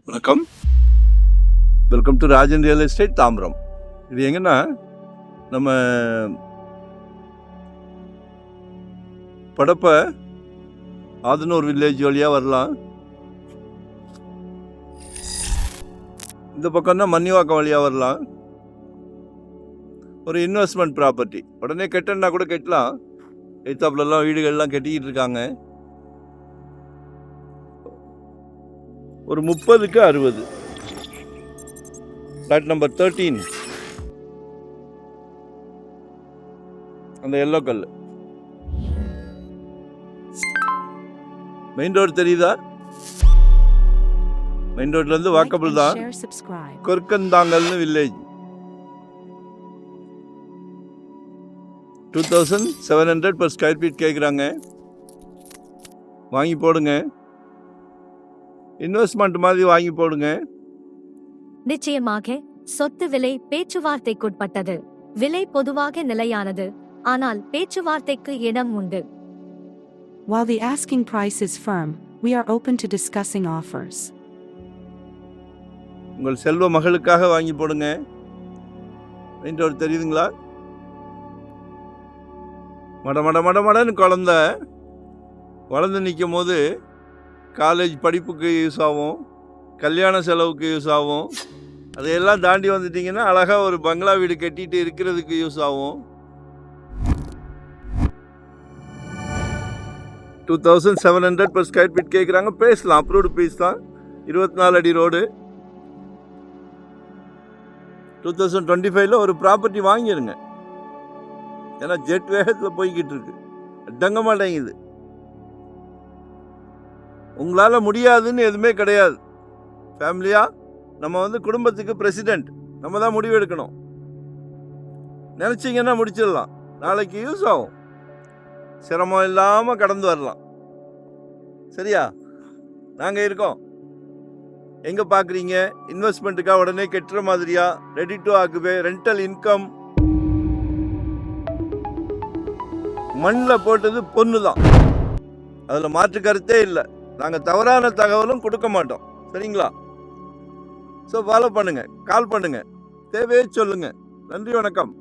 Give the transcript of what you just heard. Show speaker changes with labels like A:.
A: வணக்கம், welcome to Rajan real estate Tambaram. இது எங்கன்னா நம்ம படப்பை ஆதனூர் வில்லேஜ் வழியாக வரலாம். இந்த பக்கம்னா மன்னிவாக்கம் வழியாக வரலாம். ஒரு இன்வெஸ்ட்மெண்ட் ப்ராப்பர்ட்டி, உடனே கட்டணுன்னா கூட கட்டலாம். எய்த்தாப்புலலாம் வீடுகள்லாம் கட்டிக்கிட்டு இருக்காங்க. ஒரு 30க்கு 60, ஃப்ளாட் நம்பர் 13, அந்த எல்லோ கல். மெயின் ரோடு தெரியுதா? மெயின் ரோட்லேருந்து வாக்கபிள் தான். கொர்க்கந்தாங்கல்னு வில்லேஜ். 2700 per ஸ்கொயர் ஃபீட் கேட்குறாங்க. வாங்கி போடுங்க, இன்வெஸ்ட்மெண்ட் மாதிரி வாங்கி போடுங்க.
B: நிச்சயமாக சொத்து விலை பேச்சுவார்த்தைக்குட்பட்டது. விலை பொதுவாக நிலையானது, ஆனால் பேச்சுவார்த்தைக்கு இடம் உண்டு.
C: While the asking price is firm, we are open to discussing offers.
A: உங்கள் செல்வ மகளுக்காக வாங்கி போடுங்க. மெயின் ரோடு தெரியுதுங்களா? மடன்னு குழந்தை வளர்ந்து நிற்கும் போது காலேஜ் படிப்புக்கு யூஸ் ஆகும், கல்யாண செலவுக்கு யூஸ் ஆகும். அதையெல்லாம் தாண்டி வந்துட்டிங்கன்னா அழகாக ஒரு பங்களா வீடு கட்டிட்டு இருக்கிறதுக்கு யூஸ் ஆகும். 2700 per ஸ்கொயர் ஃபீட் கேட்குறாங்க. பேசலாம், அப்ரூவ்டு பீஸ் தான். 24 அடி ரோடு. 2025 ஒரு ப்ராப்பர்ட்டி வாங்கிடுங்க. ஏன்னா ஜெட் வேகத்தில் போய்கிட்டு இருக்கு, அடங்க மாட்டேங்குது. உங்களால் முடியாதுன்னு எதுவுமே கிடையாது. ஃபேமிலியாக நம்ம குடும்பத்துக்கு பிரசிடெண்ட், நம்ம தான் முடிவு எடுக்கணும். நினச்சிங்கன்னா முடிச்சிடலாம், நாளைக்கு யூஸ் ஆகும், சிரமம் இல்லாமல் கடந்து வரலாம். சரியா? நாங்கள் இருக்கோம். எங்கே பார்க்குறீங்க? இன்வெஸ்ட்மெண்ட்டுக்காக உடனே கட்டுற மாதிரியா? ரெடி டு ஆக்குவே, ரெண்டல் இன்கம். மண்ணில் போட்டது பொண்ணு தான், அதில் மாற்று கருத்தே இல்லை. நாங்கள் தவறான தகவலும் கொடுக்க மாட்டோம். சரிங்களா? ஸோ ஃபாலோ பண்ணுங்கள், கால் பண்ணுங்கள், தேவையே சொல்லுங்கள். நன்றி, வணக்கம்.